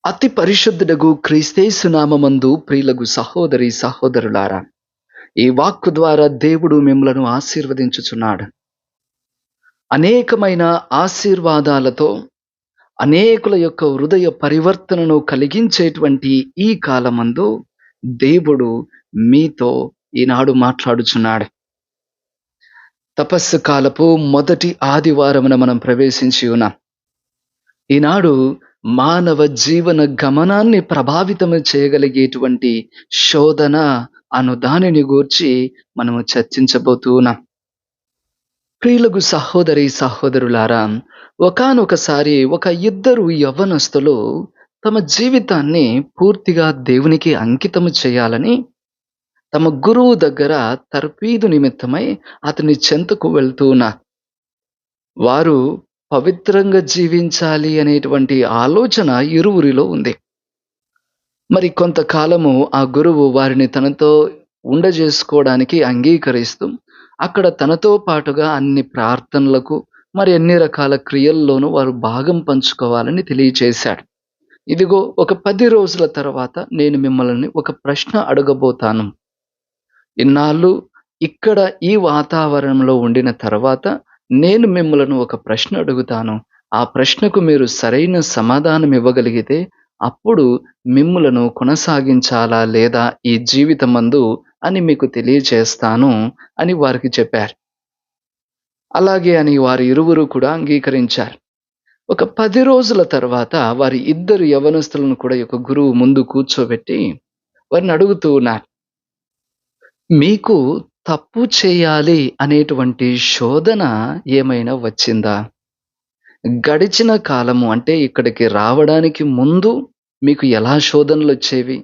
అతి పరిశుద్ధుడగు క్రీస్తేసు నామమందు ప్రియులగు సహోదరి సహోదరులారా, ఈ వాక్కు ద్వారా దేవుడు మిమ్మలను ఆశీర్వదించుచున్నాడు. అనేకమైన ఆశీర్వాదాలతో అనేకుల యొక్క హృదయ పరివర్తనను కలిగించేటువంటి ఈ కాలమందు దేవుడు మీతో ఈనాడు మాట్లాడుచున్నాడు. తపస్సు కాలపు మొదటి ఆదివారమున మనం ప్రవేశించి ఉన్నాం. ఈనాడు మానవ జీవన గమనాన్ని ప్రభావితము చేయగలిగేటువంటి శోధన అను దానిని గూర్చి మనము చర్చించబోతూ ఉన్నాం. ప్రియులకు సహోదరి సహోదరులారా, ఒకానొకసారి ఒక ఇద్దరు యవ్వనస్తులు తమ జీవితాన్ని పూర్తిగా దేవునికి అంకితము చేయాలని తమ గురువు దగ్గర తర్ఫీదు నిమిత్తమై అతని చెంతకు వెళ్తూ ఉన్నారు. వారు పవిత్రంగా జీవించాలి అనేటువంటి ఆలోచన ఇరువురిలో ఉంది. మరి కొంతకాలము ఆ గురువు వారిని తనతో ఉండజేసుకోవడానికి అంగీకరిస్తూ అక్కడ తనతో పాటుగా అన్ని ప్రార్థనలకు మరి అన్ని రకాల క్రియల్లోనూ వారు భాగం పంచుకోవాలని తెలియచేశాడు. ఇదిగో ఒక 10 రోజుల తర్వాత నేను మిమ్మల్ని ఒక ప్రశ్న అడగబోతాను. ఇన్నాళ్ళు ఇక్కడ ఈ వాతావరణంలో ఉండిన తర్వాత నేను మిమ్మలను ఒక ప్రశ్న అడుగుతాను. ఆ ప్రశ్నకు మీరు సరైన సమాధానం ఇవ్వగలిగితే అప్పుడు మిమ్ములను కొనసాగించాలా లేదా ఈ జీవితమందు అని మీకు తెలియచేస్తాను అని వారికి చెప్పారు. అలాగే అని వారి ఇరువురు కూడా అంగీకరించారు. ఒక 10 రోజుల తర్వాత వారి ఇద్దరు యవ్వనస్తులను కూడా ఈ యొక్క గురువు ముందు కూర్చోబెట్టి వారిని అడుగుతూ ఉన్నారు. మీకు తప్పు చేయాలి అనేటువంటి శోధన ఏమైనా వచ్చిందా? గడిచిన కాలము అంటే ఇక్కడికి రావడానికి ముందు మీకు ఎలా శోధనలొచ్చేవి?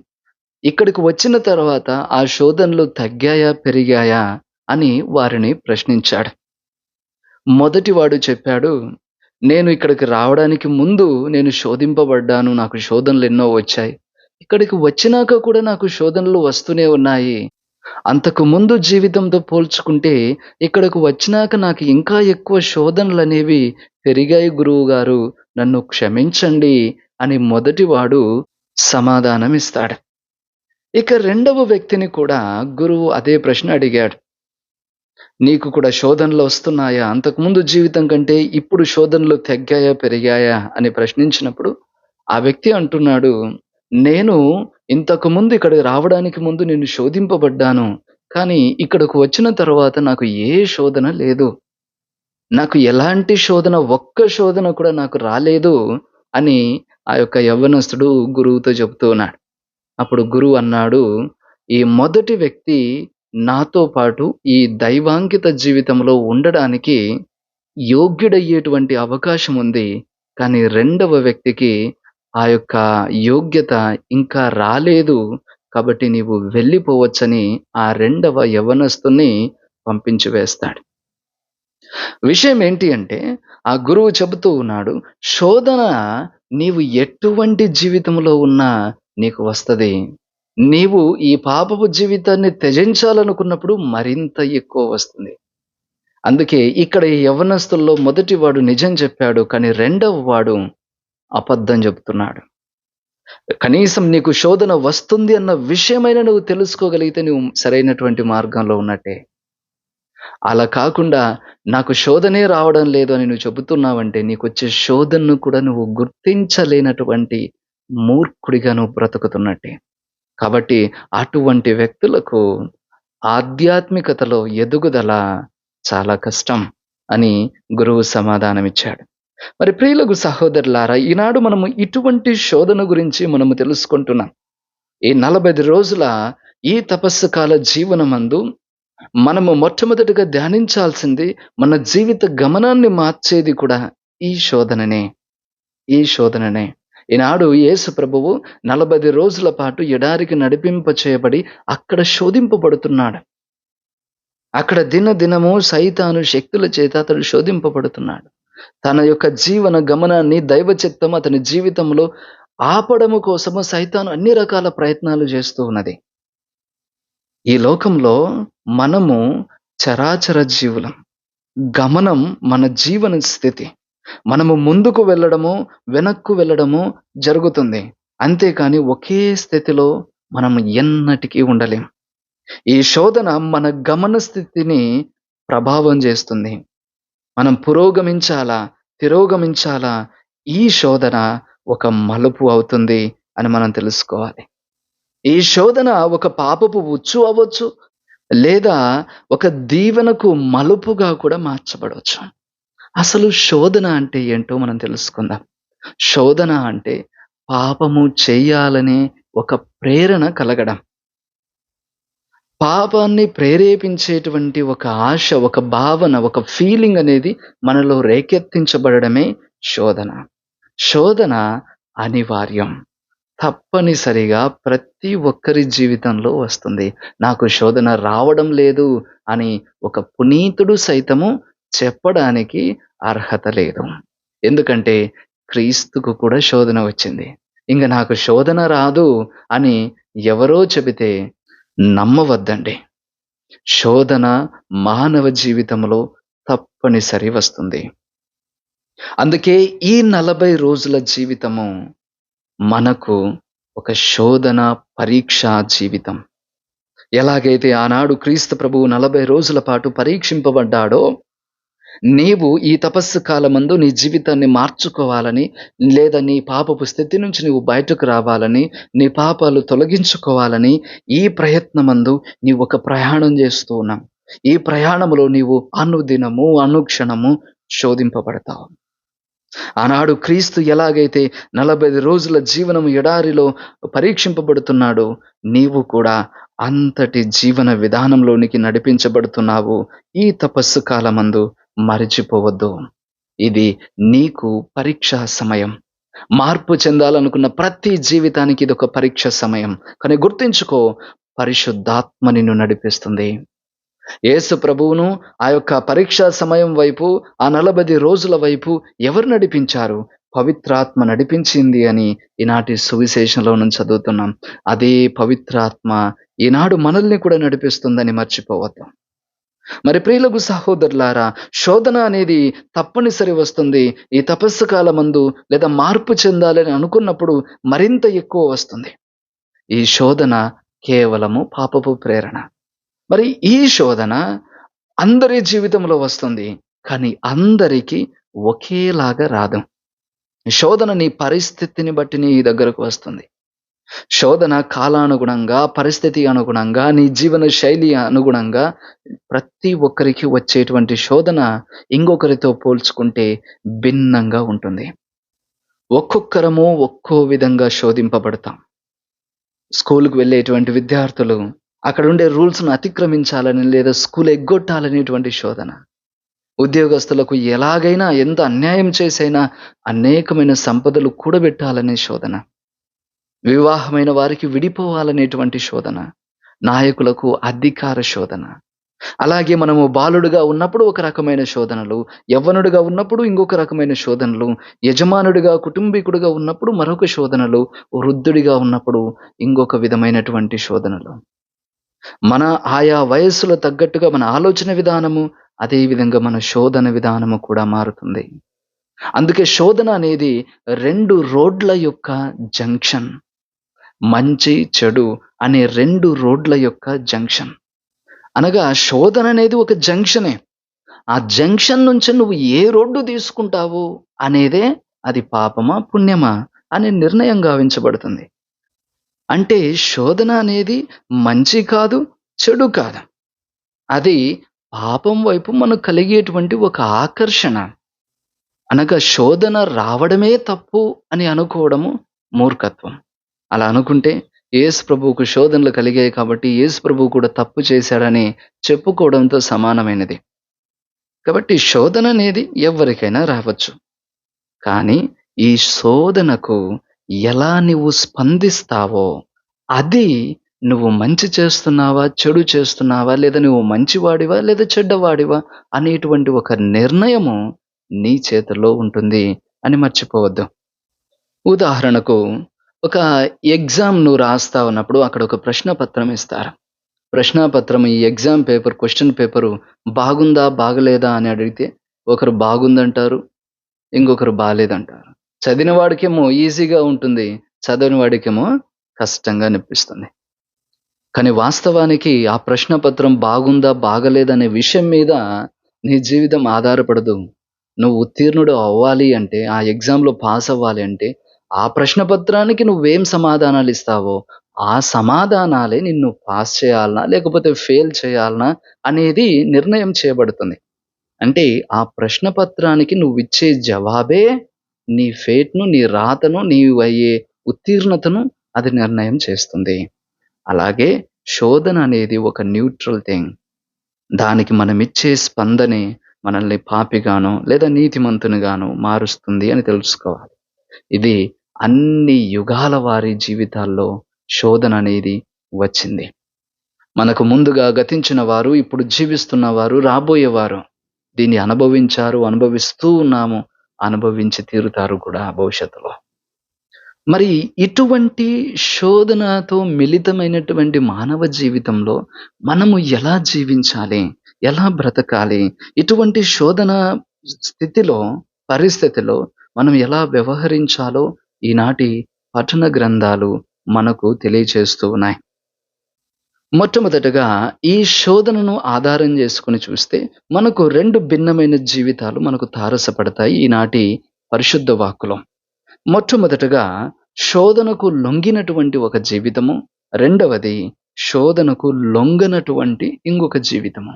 ఇక్కడికి వచ్చిన తర్వాత ఆ శోధనలు తగ్గాయా? పెరిగాయా? అని వారిని ప్రశ్నించాడు. మొదటివాడు చెప్పాడు, నేను ఇక్కడికి రావడానికి ముందు నేను శోధింపబడ్డాను. నాకు శోధనలెన్నో వచ్చాయి. ఇక్కడికి వచ్చినాక కూడా నాకు శోధనలు వస్తూనే ఉన్నాయి. అంతకు ముందు జీవితంతో పోల్చుకుంటే ఇక్కడకు వచ్చినాక నాకు ఇంకా ఎక్కువ శోధనలనేవి పెరిగాయి గురువుగారు. నన్ను క్షమించండి అని మొదటివాడు సమాధానమిస్తాడు. ఇక రెండవ వ్యక్తిని కూడా గురువు అదే ప్రశ్న అడిగాడు. నీకు కూడా శోధనలు వస్తున్నాయా? అంతకుముందు జీవితం కంటే ఇప్పుడు శోధనలు తగ్గాయా? పెరిగాయా? అని ప్రశ్నించినప్పుడు ఆ వ్యక్తి అంటున్నాడు, నేను ఇంతకుముందు ఇక్కడికి రావడానికి ముందు నేను శోధింపబడ్డాను. కానీ ఇక్కడకు వచ్చిన తర్వాత నాకు ఏ శోధన లేదు. నాకు ఎలాంటి శోధన ఒక్క శోధన కూడా నాకు రాలేదు అని ఆ యొక్క యవ్వనస్తుడు గురువుతో చెప్తూ ఉన్నాడు. అప్పుడు గురువు అన్నాడు, ఈ మొదటి వ్యక్తి నాతో పాటు ఈ దైవాంకిత జీవితంలో ఉండడానికి యోగ్యుడయ్యేటువంటి అవకాశం ఉంది. కానీ రెండవ వ్యక్తికి ఆ యొక్క యోగ్యత ఇంకా రాలేదు. కాబట్టి నీవు వెళ్ళిపోవచ్చని ఆ రెండవ యవ్వనస్తుని పంపించి వేస్తాడు. విషయం ఏంటి అంటే ఆ గురువు చెబుతూ ఉన్నాడు, శోధన నీవు ఎటువంటి జీవితంలో ఉన్నా నీకు వస్తది. నీవు ఈ పాపపు జీవితాన్ని త్యజించాలనుకున్నప్పుడు మరింత ఎక్కువ వస్తుంది. అందుకే ఇక్కడ ఈ యవ్వనస్తుల్లో మొదటివాడు నిజం చెప్పాడు. కానీ రెండవ వాడు అబద్ధం చెప్తున్నాడు. కనీసం నీకు శోధన వస్తుంది అన్న విషయమైనా నువ్వు తెలుసుకోగలిగితే నువ్వు సరైనటువంటి మార్గంలో ఉన్నట్టే. అలా కాకుండా నాకు శోధనే రావడం లేదు అని నువ్వు చెబుతున్నావంటే నీకొచ్చే శోధనను కూడా నువ్వు గుర్తించలేనటువంటి మూర్ఖుడిగా నువ్వు బ్రతుకుతున్నట్టే. కాబట్టి అటువంటి వ్యక్తులకు ఆధ్యాత్మికతలో ఎదుగుదల చాలా కష్టం అని గురువు సమాధానమిచ్చాడు. మరి ప్రియులకు సహోదరులారా, ఈనాడు మనము ఇటువంటి శోధన గురించి మనము తెలుసుకుంటున్నాం. ఈ 40 రోజుల ఈ తపస్సు కాల జీవనమందు మనము మొట్టమొదటిగా ధ్యానించాల్సింది మన జీవిత గమనాన్ని మార్చేది కూడా ఈ శోధననే. ఈ శోధననే. ఈనాడు యేసు ప్రభువు 40 రోజుల పాటు ఎడారికి నడిపింప చేయబడి అక్కడ శోధింపబడుతున్నాడు. అక్కడ దినదినము సైతాను శక్తుల చేత అతడు శోధింపబడుతున్నాడు. తన యొక్క జీవన గమనాన్ని దైవ చిత్తం అతని జీవితంలో ఆపడము కోసము సైతాను అన్ని రకాల ప్రయత్నాలు చేస్తూ ఉన్నది. ఈ లోకంలో మనము చరాచర జీవులం. గమనం మన జీవన స్థితి. మనము ముందుకు వెళ్ళడము, వెనక్కు వెళ్ళడము జరుగుతుంది. అంతేకాని ఒకే స్థితిలో మనం ఎన్నటికీ ఉండలేం. ఈ శోధన మన గమన స్థితిని ప్రభావం చేస్తుంది. మనం పురోగమించాలా? తిరోగమించాలా? ఈ శోధన ఒక మలుపు అవుతుంది అని మనం తెలుసుకోవాలి. ఈ శోధన ఒక పాపపు ఉచ్చు అవ్వచ్చు. లేదా ఒక దీవెనకు మలుపుగా కూడా మార్చబడవచ్చు. అసలు శోధన అంటే ఏంటో మనం తెలుసుకుందాం. శోధన అంటే పాపము చేయాలనే ఒక ప్రేరణ కలగడం. పాపాన్ని ప్రేరేపించేటువంటి ఒక ఆశ, ఒక భావన, ఒక ఫీలింగ్ అనేది మనలో రేకెత్తించబడడమే శోధన. శోధన అనివార్యం. తప్పనిసరిగా ప్రతి ఒక్కరి జీవితంలో వస్తుంది. నాకు శోధన రావడం లేదు అని ఒక పునీతుడు సైతము చెప్పడానికి అర్హత లేదు. ఎందుకంటే క్రీస్తుకు కూడా శోధన వచ్చింది. ఇంక నాకు శోధన రాదు అని ఎవరో చెబితే నమ్మవద్దండి. శోధన మానవ జీవితంలో తప్పనిసరి వస్తుంది. అందుకే ఈ 40 రోజుల జీవితము మనకు ఒక శోధన పరీక్షా జీవితం. ఎలాగైతే ఆనాడు క్రీస్తు ప్రభువు 40 రోజుల పాటు పరీక్షింపబడ్డాడో, నీవు ఈ తపస్సు కాలమందు నీ జీవితాన్ని మార్చుకోవాలని, లేదా నీ పాపపు స్థితి నుంచి నువ్వు బయటకు రావాలని, నీ పాపాలు తొలగించుకోవాలని ఈ ప్రయత్నమందు నీవు ఒక ప్రయాణం చేస్తూ ఉన్నావు. ఈ ప్రయాణములో నీవు అనుదినము, అనుక్షణము శోధింపబడతావు. ఆనాడు క్రీస్తు ఎలాగైతే 40 రోజుల జీవనము ఎడారిలో పరీక్షింపబడుతున్నాడో, నీవు కూడా అంతటి జీవన విధానంలోనికి నడిపించబడుతున్నావు. ఈ తపస్సు కాలమందు మరిచిపోవద్దు. ఇది నీకు పరీక్షా సమయం. మార్పు చెందాలనుకున్న ప్రతి జీవితానికి ఇదొక పరీక్ష సమయం. కానీ గుర్తుంచుకో, పరిశుద్ధాత్మ నిన్ను నడిపిస్తుంది. యేసు ప్రభువును ఆ యొక్క పరీక్షా సమయం వైపు, ఆ 40 రోజుల వైపు ఎవరు నడిపించారు? పవిత్రాత్మ నడిపించింది అని ఈనాటి సువిశేషంలో నుంచి చదువుతున్నాం. అదే పవిత్రాత్మ ఈనాడు మనల్ని కూడా నడిపిస్తుందని మర్చిపోవద్దు. మరి ప్రియులకు సహోదరులారా, శోధన అనేది తప్పనిసరి వస్తుంది. ఈ తపస్సు కాలమందు లేదా మార్పు చెందాలని అనుకున్నప్పుడు మరింత ఎక్కువ వస్తుంది. ఈ శోధన కేవలము పాపపు ప్రేరణ. మరి ఈ శోధన అందరి జీవితంలో వస్తుంది. కానీ అందరికీ ఒకేలాగా రాదు. శోధన నీ పరిస్థితిని బట్టి నీ దగ్గరకు వస్తుంది. శోధన కాలానుగుణంగా, పరిస్థితి అనుగుణంగా, నీ జీవన శైలి అనుగుణంగా ప్రతి ఒక్కరికి వచ్చేటువంటి శోధన ఇంకొకరితో పోల్చుకుంటే భిన్నంగా ఉంటుంది. ఒక్కొక్కరము ఒక్కో విధంగా శోధింపబడతాం. స్కూలుకు వెళ్ళేటువంటి విద్యార్థులు అక్కడ ఉండే రూల్స్‌ను అతిక్రమించాలని లేదా స్కూల్ ఎగ్గొట్టాలనేటువంటి శోధన. ఉద్యోగస్తులకు ఎలాగైనా ఎంత అన్యాయం చేసైనా అనేకమైన సంపదలు కూడబెట్టాలనే శోధన. వివాహమైన వారికి విడిపోవాలనేటువంటి శోధన. నాయకులకు అధికార శోధన. అలాగే మనము బాలుడుగా ఉన్నప్పుడు ఒక రకమైన శోధనలు, యవ్వనుడిగా ఉన్నప్పుడు ఇంకొక రకమైన శోధనలు, యజమానుడిగా, కుటుంబీకుడిగా ఉన్నప్పుడు మరొక శోధనలు, వృద్ధుడిగా ఉన్నప్పుడు ఇంకొక విధమైనటువంటి శోధనలు. మన ఆయా వయస్సులో తగ్గట్టుగా మన ఆలోచన విధానము, అదే విధంగా మన శోధన విధానము కూడా మారుతుంది. అందుకే శోధన అనేది 2 రోడ్ల యొక్క జంక్షన్. మంచి, చెడు అనే 2 రోడ్ల యొక్క జంక్షన్. అనగా శోధన అనేది ఒక జంక్షనే. ఆ జంక్షన్ నుంచి నువ్వు ఏ రోడ్డు తీసుకుంటావు అనేదే అది పాపమా, పుణ్యమా అనే నిర్ణయం గావించబడుతుంది. అంటే శోధన అనేది మంచి కాదు, చెడు కాదు. అది పాపం వైపు మనకు కలిగేటువంటి ఒక ఆకర్షణ. అనగా శోధన రావడమే తప్పు అని అనుకోవడము మూర్ఖత్వం. అలా అనుకుంటే యేసు ప్రభువుకు శోధనలు కలిగాయి కాబట్టి యేసు ప్రభువు కూడా తప్పు చేశాడని చెప్పుకోవడంతో సమానమైనది. కాబట్టి శోధన అనేది ఎవ్వరికైనా రావచ్చు. కానీ ఈ శోధనకు ఎలా నువ్వు స్పందిస్తావో, అది నువ్వు మంచి చేస్తున్నావా, చెడు చేస్తున్నావా, లేదా నువ్వు మంచివాడివా, లేదా చెడ్డవాడివా అనేటువంటి ఒక నిర్ణయము నీ చేతుల్లో ఉంటుంది అని మర్చిపోవద్దు. ఉదాహరణకు ఒక ఎగ్జామ్ నువ్వు రాస్తా ఉన్నప్పుడు అక్కడ ఒక ప్రశ్న పత్రం ఇస్తారు. ప్రశ్నాపత్రం ఈ ఎగ్జామ్ పేపర్, క్వెషన్ పేపరు బాగుందా, బాగలేదా అని అడిగితే ఒకరు బాగుందంటారు, ఇంకొకరు బాలేదంటారు. చదివిన వాడికేమో ఈజీగా ఉంటుంది. చదవని వాడికేమో కష్టంగా అనిపిస్తుంది. కానీ వాస్తవానికి ఆ ప్రశ్న పత్రం బాగుందా, బాగలేదనే విషయం మీద నీ జీవితం ఆధారపడదు. నువ్వు ఉత్తీర్ణుడు అవ్వాలి అంటే, ఆ ఎగ్జామ్‌లో పాస్ అవ్వాలి అంటే, ఆ ప్రశ్న పత్రానికి నువ్వేం సమాధానాలిస్తావో, ఆ సమాధానాలే నిన్ను పాస్ చేయాలనా, లేకపోతే ఫెయిల్ చేయాలనా అనేది నిర్ణయం చేయబడుతుంది. అంటే ఆ ప్రశ్న పత్రానికి నువ్విచ్చే జవాబే నీ ఫేట్‌ను, నీ రాతను, నీవయ్యే ఉత్తీర్ణతను అది నిర్ణయం చేస్తుంది. అలాగే శోధన అనేది ఒక న్యూట్రల్ థింగ్. దానికి మనమిచ్చే స్పందనే మనల్ని పాపిగానో, లేదా నీతిమంతునిగానో మారుస్తుంది అని తెలుసుకోవాలి. ఇది అన్ని యుగాల వారి జీవితాల్లో శోధన అనేది వచ్చింది. మనకు ముందుగా గతించిన వారు, ఇప్పుడు జీవిస్తున్న వారు, రాబోయేవారు దీన్ని అనుభవించారు, అనుభవిస్తూ ఉన్నాము, అనుభవించి తీరుతారు కూడా భవిష్యత్తులో. మరి ఇటువంటి శోధనతో మిళితమైనటువంటి మానవ జీవితంలో మనము ఎలా జీవించాలి? ఎలా బ్రతకాలి? ఇటువంటి శోధన స్థితిలో, పరిస్థితిలో మనం ఎలా వ్యవహరించాలో ఈనాటి పఠన గ్రంథాలు మనకు తెలియచేస్తూ ఉన్నాయి. మొట్టమొదటగా ఈ శోధనను ఆధారం చేసుకొని చూస్తే మనకు 2 భిన్నమైన జీవితాలు మనకు తారసపడతాయి ఈనాటి పరిశుద్ధ వాక్కులో. మొట్టమొదటగా శోధనకు లొంగినటువంటి ఒక జీవితము. రెండవది శోధనకు లొంగనటువంటి ఇంకొక జీవితము.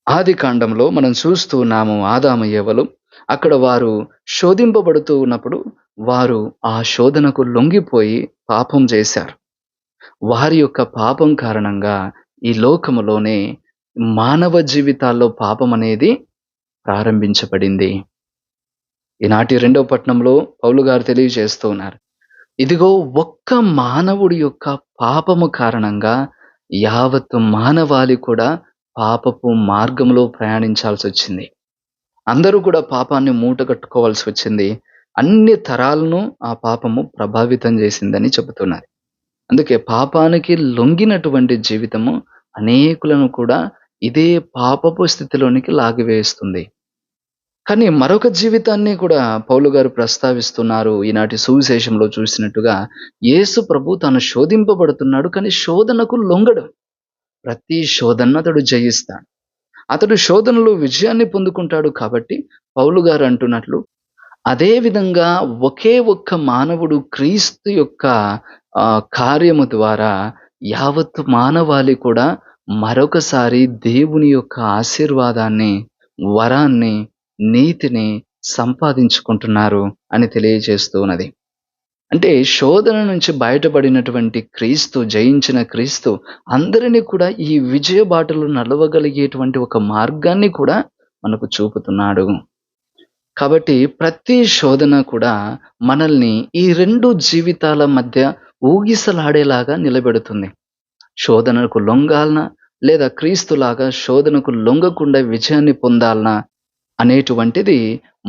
ఆదికాండంలో మనం చూస్తూ ఉన్నాము ఆదాము ఎవ్వలు. అక్కడ వారు శోధింపబడుతూ ఉన్నప్పుడు వారు ఆ శోధనకు లొంగిపోయి పాపం చేశారు. వారి యొక్క పాపం కారణంగా ఈ లోకములోనే మానవ జీవితాల్లో పాపమనేది ప్రారంభించబడింది. ఈనాటి రెండవ పట్టణంలో పౌలు గారు తెలియజేస్తూ ఉన్నారు. ఇదిగో ఒక్క మానవుడి యొక్క పాపము కారణంగా యావత్తు మానవాళి కూడా పాపపు మార్గంలో ప్రయాణించాల్సొచ్చింది. అందరూ కూడా పాపాన్ని మూటగట్టుకోవాల్సి వచ్చింది. అన్ని తరాలను ఆ పాపము ప్రభావితం చేసిందని చెబుతున్నారు. అందుకే పాపానికి లొంగినటువంటి జీవితము అనేకులను కూడా ఇదే పాపపు స్థితిలోనికి లాగివేస్తుంది. కానీ మరొక జీవితాన్ని కూడా పౌలు గారు ప్రస్తావిస్తున్నారు. ఈనాటి సువిశేషంలో చూసినట్టుగా యేసు ప్రభు తాను శోధింపబడుతున్నాడు. కానీ శోధనకు లొంగడు. ప్రతి శోధనను అతడు జయిస్తాడు. అతడు శోధనలో విజయాన్ని పొందుకుంటాడు కాబట్టి పౌలు గారు అంటున్నట్లు అదే విధంగా ఒకే ఒక్క మానవుడు క్రీస్తు యొక్క కార్యము ద్వారా యావత్తు మానవాళి కూడా మరొకసారి దేవుని యొక్క ఆశీర్వాదాన్ని, వరాన్ని, నీతిని సంపాదించుకుంటున్నారు అని తెలియజేస్తూ ఉన్నది. అంటే శోధన నుంచి బయటపడినటువంటి క్రీస్తు, జయించిన క్రీస్తు అందరిని కూడా ఈ విజయ బాటలో నడవగలిగేటువంటి ఒక మార్గాన్ని కూడా మనకు చూపుతున్నాడు. కాబట్టి ప్రతి శోధన కూడా మనల్ని ఈ 2 జీవితాల మధ్య ఊగిసలాడేలాగా నిలబెడుతుంది. శోధనకు లొంగాలనా? లేదా క్రీస్తులాగా శోధనకు లొంగకుండా విజయాన్ని పొందాలనా? అనేటువంటిది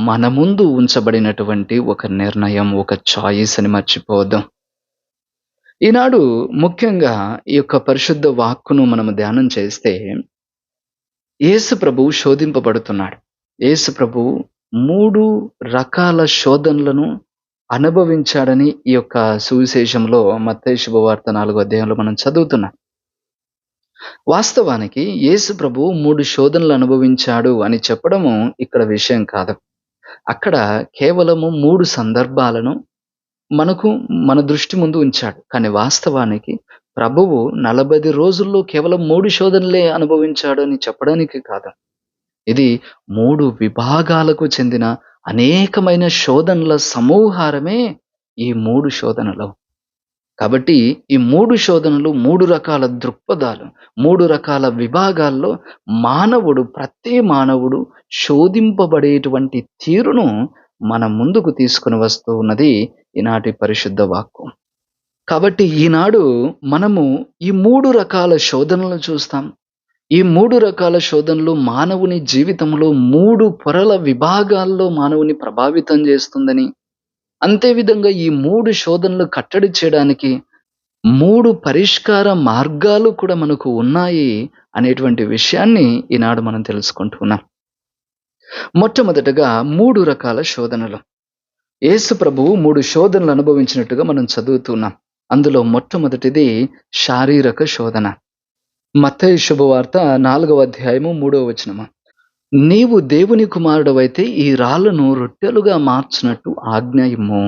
మన ముందు ఉంచబడినటువంటి ఒక నిర్ణయం, ఒక చాయిస్ అని మర్చిపోవద్దు. ఈనాడు ముఖ్యంగా ఈ యొక్క పరిశుద్ధ వాక్కును మనము ధ్యానం చేస్తే యేసు ప్రభువు శోధింపబడుతున్నాడు. యేసు ప్రభువు 3 రకాల శోధనలను అనుభవించాడని ఈ యొక్క సువిశేషంలో మత్తయి శుభవార్త 4వ అధ్యాయంలో మనం చదువుతున్నాం. వాస్తవానికి యేసు ప్రభువు 3 శోధనలు అనుభవించాడు అని చెప్పడము ఇక్కడ విషయం కాదు. అక్కడ కేవలము 3 సందర్భాలను మన దృష్టి ముందు ఉంచాడు. కానీ వాస్తవానికి ప్రభువు 40 రోజుల్లో కేవలం 3 శోధనలే అనుభవించాడు అని చెప్పడానికి కాదు. ఇది 3 విభాగాలకు చెందిన అనేకమైన శోధనల సమూహారమే ఈ 3 శోధనలు. కాబట్టి ఈ 3 శోధనలు 3 రకాల దృక్పథాలు, 3 రకాల విభాగాల్లో ప్రతి మానవుడు శోధింపబడేటువంటి తీరును మన ముందుకు తీసుకొని వస్తూ ఉన్నది ఈనాటి పరిశుద్ధ వాక్కు. కాబట్టి ఈనాడు మనము ఈ 3 రకాల శోధనలను చూస్తాం. ఈ 3 రకాల శోధనలు మానవుని జీవితంలో 3 పొరల విభాగాల్లో మానవుని ప్రభావితం చేస్తుందని, అంతే విధంగా ఈ 3 శోధనలు కట్టడి చేయడానికి 3 పరిష్కార మార్గాలు కూడా మనకు ఉన్నాయి అనేటువంటి విషయాన్ని ఈనాడు మనం తెలుసుకుంటున్నాం. మొట్టమొదటగా 3 రకాల శోధనలు. యేసు ప్రభువు 3 శోధనలు అనుభవించినట్టుగా మనం చదువుతున్నాం. అందులో మొట్టమొదటిది శారీరక శోధన. మత్తయి శుభవార్త 4వ అధ్యాయము 3వ వచనము. నీవు దేవుని కుమారుడవైతే ఈ రాళ్లను రొట్టెలుగా మార్చినట్టు ఆజ్ఞ ఇమ్ము.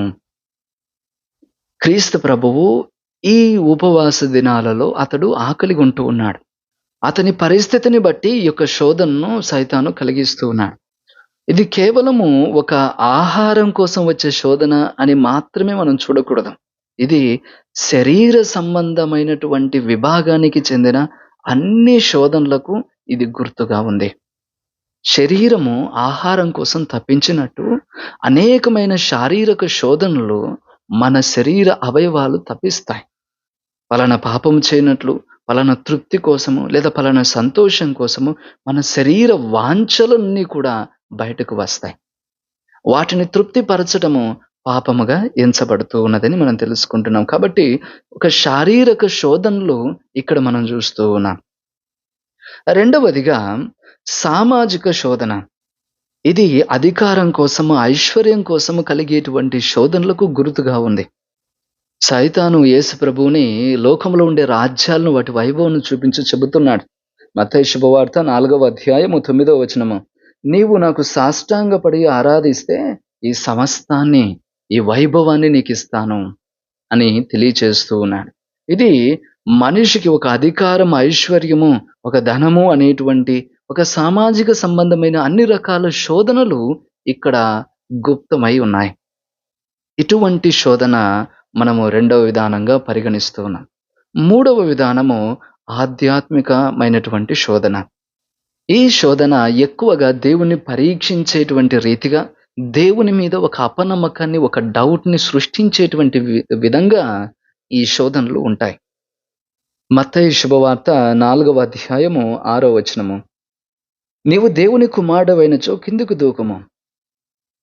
క్రీస్తు ప్రభువు ఈ ఉపవాస దినాలలో అతడు ఆకలిగొంటూ ఉన్నాడు. అతని పరిస్థితిని బట్టి ఈ యొక్క శోధనను సైతాను కలిగిస్తూ ఉన్నాడు. ఇది కేవలము ఒక ఆహారం కోసం వచ్చే శోధన అని మాత్రమే మనం చూడకూడదు. ఇది శరీర సంబంధమైనటువంటి విభాగానికి చెందిన అన్ని శోధనలకు ఇది గుర్తుగా ఉంది. శరీరము ఆహారం కోసం తప్పించినట్టు అనేకమైన శారీరక శోధనలు మన శరీర అవయవాలు తప్పిస్తాయి. పలానా పాపం చేయనట్లు, పలానా తృప్తి కోసము లేదా పలానా సంతోషం కోసము మన శరీర వాంఛలన్నీ కూడా బయటకు వస్తాయి. వాటిని తృప్తిపరచడము పాపముగా ఎంచబడుతూ ఉన్నదని మనం తెలుసుకుంటున్నాం. కాబట్టి ఒక శారీరక శోధనలు ఇక్కడ మనం చూస్తూ ఉన్నాం. రెండవదిగా సామాజిక శోధన. ఇది అధికారం కోసము, ఐశ్వర్యం కోసము కలిగేటువంటి శోధనలకు గుర్తుగా ఉంది. సైతాను యేసు ప్రభువుని లోకంలో ఉండే రాజ్యాలను వాటి వైభవం చూపించి చెబుతున్నాడు. మత్తయి శుభవార్త 4వ అధ్యాయము 9వ వచనము. నీవు నాకు సాష్టాంగపడి ఆరాధిస్తే ఈ సమస్తాన్ని, ఈ వైభవాన్ని నీకిస్తాను అని తెలియచేస్తూ ఉన్నాడు. ఇది మనిషికి ఒక అధికారం, ఐశ్వర్యము, ఒక ధనము అనేటువంటి ఒక సామాజిక సంబంధమైన అన్ని రకాల శోధనలు ఇక్కడ గుప్తమై ఉన్నాయి. ఇటువంటి శోధన మనము రెండవ విధానంగా పరిగణిస్తూ ఉన్నాం. మూడవ విధానము ఆధ్యాత్మికమైనటువంటి శోధన. ఈ శోధన ఎక్కువగా దేవుణ్ణి పరీక్షించేటువంటి రీతిగా, దేవుని మీద ఒక అపనమ్మకాన్ని, ఒక డౌట్‌ని సృష్టించేటువంటి విధంగా ఈ శోధనలు ఉంటాయి. మత్తయి శుభవార్త 4వ అధ్యాయము 6వ వచనము. నీవు దేవుని కుమారుడవైనచో కిందకు దూకుము.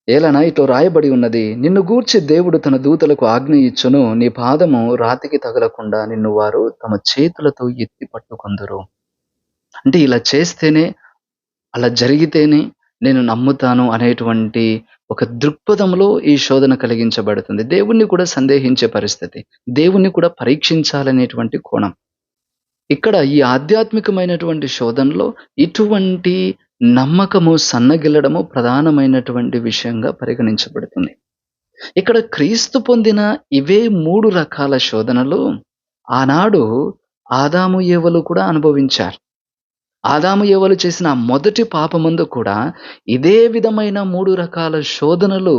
ఏలనా ఇటు రాయబడి ఉన్నది, నిన్ను గూర్చి దేవుడు తన దూతలకు ఆజ్ఞ ఇచ్చును, నీ పాదము రాతికి తగలకుండా నిన్ను వారు తమ చేతులతో ఎత్తి పట్టుకొందురు. అంటే ఇలా చేస్తేనే, అలా జరిగితేనే నేను నమ్ముతాను అనేటువంటి ఒక దృక్పథంలో ఈ శోధన కలిగించబడుతుంది. దేవుణ్ణి కూడా సందేహించే పరిస్థితి, దేవుణ్ణి కూడా పరీక్షించాలనేటువంటి కోణం. ఇక్కడ ఈ ఆధ్యాత్మికమైనటువంటి శోధనలో ఇటువంటి నమ్మకము సన్నగిల్లడము ప్రధానమైనటువంటి విషయంగా పరిగణించబడుతుంది. ఇక్కడ క్రీస్తు పొందిన ఇవే 3 రకాల శోధనలు ఆనాడు ఆదాము ఏవలు కూడా అనుభవించారు. ఆదాము ఏవలు చేసిన మొదటి పాపమందు కూడా ఇదే విధమైన 3 రకాల శోధనలు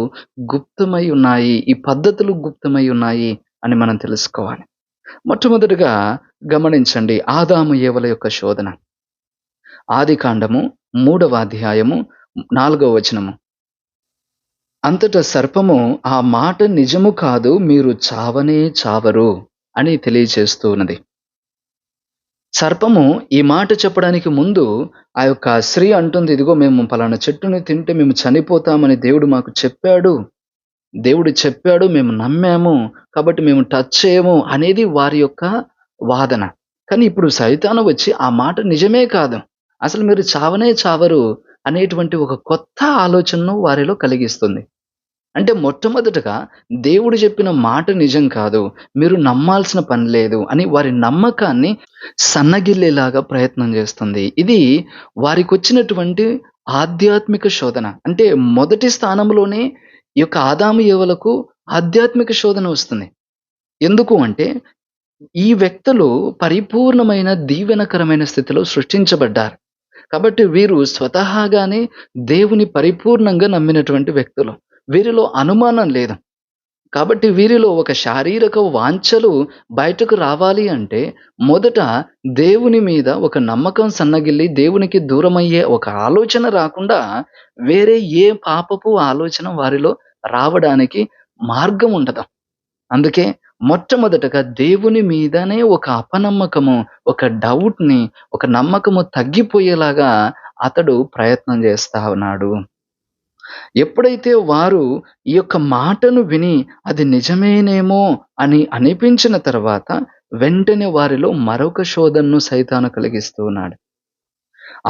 గుప్తమై ఉన్నాయి. ఈ పద్ధతులు గుప్తమై ఉన్నాయి అని మనం తెలుసుకోవాలి. మొట్టమొదటిగా గమనించండి ఆదాము ఏవల యొక్క శోధన. ఆదికాండము 3వ అధ్యాయము 4వ వచనము. అంతటా సర్పము ఆ మాట నిజము కాదు, మీరు చావనే చావరు అని తెలియచేస్తూ ఉన్నది. సర్పము ఈ మాట చెప్పడానికి ముందు ఆ యొక్క స్త్రీ అంటుంది, ఇదిగో మేము పలానా చెట్టుని తింటే మేము చనిపోతామని దేవుడు మాకు చెప్పాడు. దేవుడు చెప్పాడు, మేము నమ్మాము, కాబట్టి మేము టచ్ చేయము అనేది వారి యొక్క వాదన. కానీ ఇప్పుడు సైతాను వచ్చి ఆ మాట నిజమే కాదు, అసలు మీరు చావనే చావరు అనేటువంటి ఒక కొత్త ఆలోచనను వారిలో కలిగిస్తుంది. అంటే మొట్టమొదటగా దేవుడు చెప్పిన మాట నిజం కాదు, మీరు నమ్మాల్సిన పని లేదు అని వారి నమ్మకాన్ని సన్నగిల్లేలాగా ప్రయత్నం చేస్తుంది. ఇది వారికొచ్చినటువంటి ఆధ్యాత్మిక శోధన. అంటే మొదటి స్థానంలోనే ఈ యొక్క ఆదాము ఏవలకు ఆధ్యాత్మిక శోధన వస్తుంది. ఎందుకు అంటే ఈ వ్యక్తులు పరిపూర్ణమైన దీవెనకరమైన స్థితిలో సృష్టించబడ్డారు. కాబట్టి వీరు స్వతహాగానే దేవుని పరిపూర్ణంగా నమ్మినటువంటి వ్యక్తులు. వీరిలో అనుమానం లేదు. కాబట్టి వీరిలో ఒక శారీరక వాంఛలు బయటకు రావాలి అంటే మొదట దేవుని మీద ఒక నమ్మకం సన్నగిల్లి దేవునికి దూరమయ్యే ఒక ఆలోచన రాకుండా వేరే ఏ పాపపు ఆలోచన వారిలో రావడానికి మార్గం ఉండదు. అందుకే మొట్టమొదటగా దేవుని మీదనే ఒక అపనమ్మకము, ఒక డౌట్‌ని, ఒక నమ్మకము తగ్గిపోయేలాగా అతడు ప్రయత్నం చేస్తా ఉన్నాడు. ఎప్పుడైతే వారు ఈ యొక్క మాటను విని అది నిజమేనేమో అని అనిపించిన తర్వాత వెంటనే వారిలో మరొక శోధనను సైతాను కలిగిస్తూ ఉన్నాడు.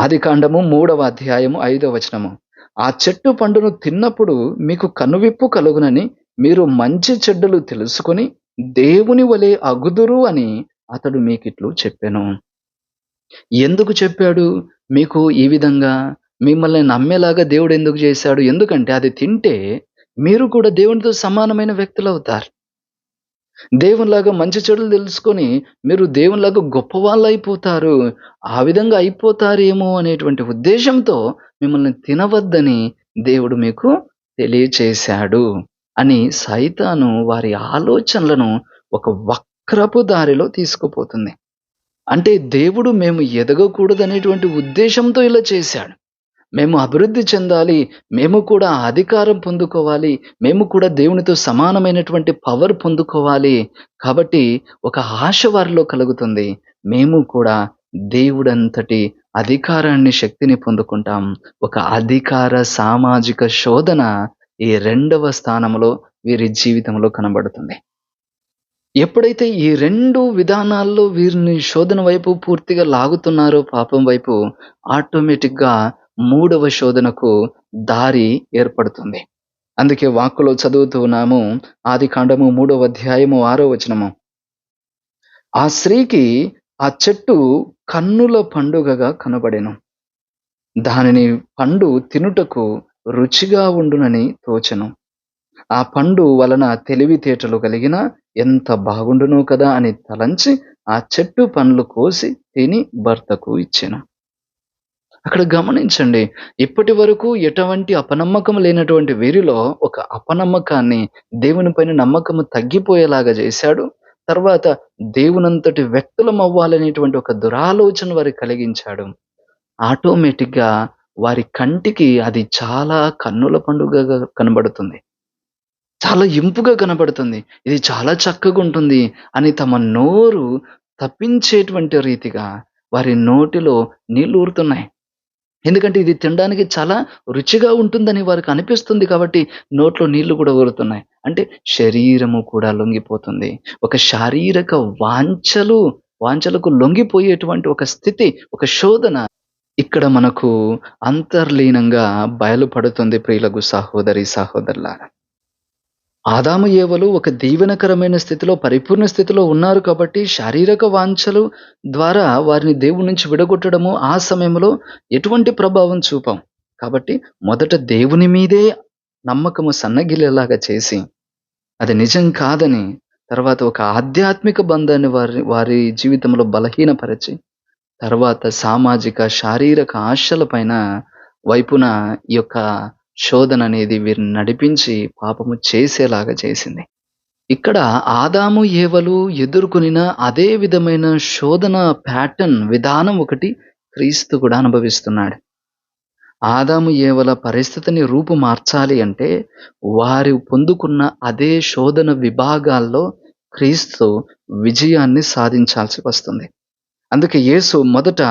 ఆదికాండము 3వ అధ్యాయము 5వ వచనము. ఆ చెట్టు పండును తిన్నప్పుడు మీకు కనువిప్పు కలుగునని మీరు మంచి చెడ్డలు తెలుసుకొని దేవుని వలె అగుదురు అని అతడు మీకిట్లు చెప్పెను. ఎందుకు చెప్పాడు? మీకు ఈ విధంగా మిమ్మల్ని నమ్మేలాగా దేవుడెందుకు చేశాడు? ఎందుకంటే అది తింటే మీరు కూడా దేవునితో సమానమైన వ్యక్తులవుతారు. దేవునిలాగా మంచి చెడులు తెలుసుకొని మీరు దేవునిలాగా గొప్పవాళ్ళైపోతారు. ఆ విధంగా అయిపోతారేమో అనేటువంటి ఉద్దేశంతో మిమ్మల్ని తినవద్దని దేవుడు మీకు తెలియచేశాడు అని సైతాను వారి ఆలోచనలను ఒక వక్రపు దారిలో తీసుకుపోతుంది. అంటే దేవుడు మేము ఎదగకూడదనేటువంటి ఉద్దేశంతో ఇలా చేశాడు. మేము అభివృద్ధి చెందాలి. మేము కూడా అధికారం పొందుకోవాలి. మేము కూడా దేవునితో సమానమైనటువంటి పవర్ పొందుకోవాలి. కాబట్టి ఒక ఆశ వారిలో కలుగుతుంది. మేము కూడా దేవుడంతటి అధికారాన్ని, శక్తిని పొందుకుంటాం. ఒక అధికార సామాజిక శోధన ఈ రెండవ స్థానంలో వీరి జీవితంలో కనబడుతుంది. ఎప్పుడైతే ఈ 2 విధానాల్లో వీరిని శోధన వైపు పూర్తిగా లాగుతున్నారో పాపం వైపు, ఆటోమేటిక్‌గా మూడవ శోధనకు దారి ఏర్పడుతుంది. అందుకే వాక్కులో చదువుతూ ఉన్నాము. ఆదికాండము 3వ అధ్యాయము 6వ వచనము. ఆ స్త్రీకి ఆ చెట్టు కన్నుల పండుగగా కనబడెను. దానిని పండు తినుటకు రుచిగా ఉండునని తోచెను. ఆ పండు వలన తెలివితేటలు కలిగిన ఎంత బాగుండునో కదా అని తలంచి ఆ చెట్టు పండ్లు కోసి తిని భర్తకు ఇచ్చెను. అక్కడ గమనించండి. ఇప్పటి వరకు ఎటువంటి అపనమ్మకం లేనటువంటి వీరిలో ఒక అపనమ్మకాన్ని, దేవుని పైన నమ్మకము తగ్గిపోయేలాగా చేశాడు. తర్వాత దేవునంతటి వ్యక్తులమవ్వాలనేటువంటి ఒక దురాలోచన వారికి కలిగించాడు. ఆటోమేటిక్‌గా వారి కంటికి అది చాలా కన్నుల పండుగగా కనబడుతుంది. చాలా ఇంపుగా కనబడుతుంది. ఇది చాలా చక్కగుంటుంది అని తమ నోరు తప్పించేటువంటి రీతిగా వారి నోటిలో నీళ్లూరుతున్నాయి. ఎందుకంటే ఇది తినడానికి చాలా రుచిగా ఉంటుందని వారికి అనిపిస్తుంది కాబట్టి నోట్లో నీళ్లు కూడా ఊరుతున్నాయి. అంటే శరీరము కూడా లొంగిపోతుంది. ఒక శారీరక వాంఛలకు లొంగిపోయేటువంటి ఒక స్థితి, ఒక శోధన ఇక్కడ మనకు అంతర్లీనంగా బయలుపడుతుంది ప్రియులకు సహోదరి, సహోదరులారా. ఆదాము ఏవలు ఒక దీవెనకరమైన స్థితిలో, పరిపూర్ణ స్థితిలో ఉన్నారు కాబట్టి శారీరక వాంఛలు ద్వారా వారిని దేవుని నుంచి విడగొట్టడము ఆ సమయంలో ఎటువంటి ప్రభావం చూపం. కాబట్టి మొదట దేవుని మీదే నమ్మకము సన్నగిల్లేలాగా చేసి, అది నిజం కాదని తర్వాత ఒక ఆధ్యాత్మిక బంధాన్ని వారి వారి జీవితంలో బలహీనపరచి, తర్వాత సామాజిక, శారీరక ఆశల పైన వైపున ఈ యొక్క శోధన అనేది వీరిని నడిపించి పాపము చేసేలాగా చేసింది. ఇక్కడ ఆదాము, ఏవలు ఎదుర్కొనిన అదే విధమైన శోధన విధానం ఒకటి క్రీస్తు కూడా అనుభవిస్తున్నాడు. ఆదాము, ఏవల పరిస్థితిని రూపు మార్చాలి అంటే వారు పొందుకున్న అదే శోధన విభాగాల్లో క్రీస్తు విజయాన్ని సాధించాల్సి వస్తుంది. అందుకే యేసు మొదట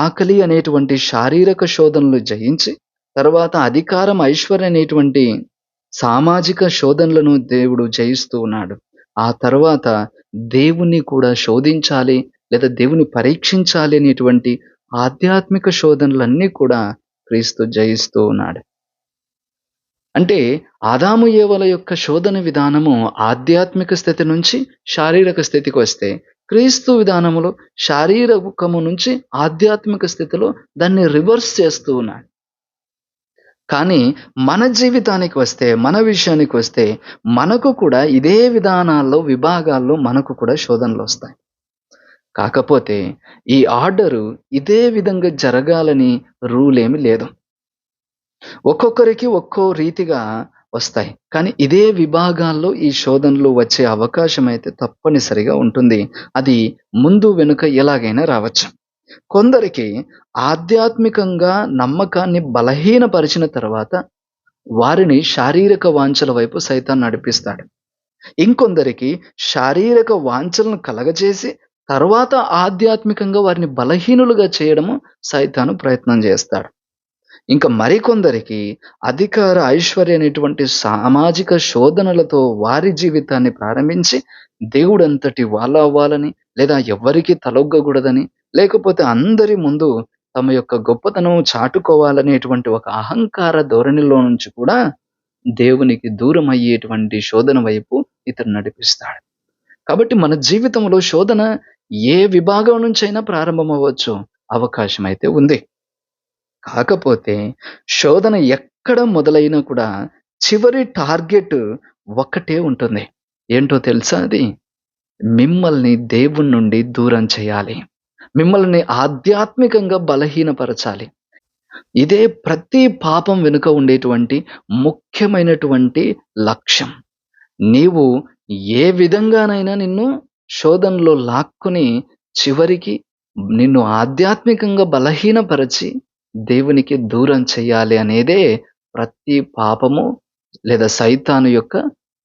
ఆకలి అనేటువంటి శారీరక శోధనలు జయించి, తర్వాత అధికారం, ఐశ్వర్యం అనేటువంటి సామాజిక శోధనలను దేవుడు జయిస్తూ ఉన్నాడు. ఆ తర్వాత దేవుణ్ణి కూడా శోధించాలి లేదా దేవుని పరీక్షించాలి అనేటువంటి ఆధ్యాత్మిక శోధనలన్నీ కూడా క్రీస్తు జయిస్తూ ఉన్నాడు. అంటే ఆదాము, ఏవల యొక్క శోధన విధానము ఆధ్యాత్మిక స్థితి నుంచి శారీరక స్థితికి వస్తే, క్రీస్తు విధానములో శారీరకము నుంచి ఆధ్యాత్మిక స్థితిలో దాన్ని రివర్స్ చేస్తూ ఉన్నాడు. కానీ మన జీవితానికి వస్తే, మన విషయానికి వస్తే మనకు కూడా ఇదే విధానాల్లో, విభాగాల్లో మనకు కూడా శోధనలొస్తాయి. కాకపోతే ఈ ఆర్డరు ఇదే విధంగా జరగాలని రూలేమి లేదు. ఒక్కొక్కరికి ఒక్కో రీతిగా వస్తాయి. కానీ ఇదే విభాగాల్లో ఈ శోధనలు వచ్చే అవకాశం అయితే తప్పనిసరిగా ఉంటుంది. అది ముందు వెనుక ఎలాగైనా రావచ్చు. కొందరికి ఆధ్యాత్మికంగా నమ్మకాన్ని బలహీనపరిచిన తర్వాత వారిని శారీరక వాంఛల వైపు సైతాన్ నడిపిస్తాడు. ఇంకొందరికి శారీరక వాంఛలను కలగజేసి తర్వాత ఆధ్యాత్మికంగా వారిని బలహీనులుగా చేయడము సైతాను ప్రయత్నం చేస్తాడు. ఇంకా మరికొందరికి అధికార, ఐశ్వర్య అనేటువంటి సామాజిక శోధనలతో వారి జీవితాన్ని ప్రారంభించి దేవుడంతటి వాళ్ళవ్వాలని లేదా ఎవ్వరికీ తలొగ్గకూడదని లేకపోతే అందరి ముందు తమ యొక్క గొప్పతనం చాటుకోవాలనేటువంటి ఒక అహంకార ధోరణిలో నుంచి కూడా దేవునికి దూరం అయ్యేటువంటి శోధన వైపు ఇతను నడిపిస్తాడు. కాబట్టి మన జీవితంలో శోధన ఏ విభాగం నుంచైనా ప్రారంభమవ్వచ్చు. అవకాశం అయితే ఉంది. కాకపోతే శోధన ఎక్కడ మొదలైనా కూడా చివరి టార్గెట్ ఒక్కటే ఉంటుంది. ఏంటో తెలుసా అది? మిమ్మల్ని దేవుని నుండి దూరం చేయాలి. మిమ్మల్ని ఆధ్యాత్మికంగా బలహీనపరచాలి. ఇదే ప్రతి పాపం వెనుక ఉండేటువంటి ముఖ్యమైనటువంటి లక్ష్యం. నీవు ఏ విధంగానైనా నిన్ను శోధనలో లాక్కొని చివరికి నిన్ను ఆధ్యాత్మికంగా బలహీనపరచి దేవునికి దూరం చేయాలి అనేదే ప్రతి పాపము లేదా సైతాను యొక్క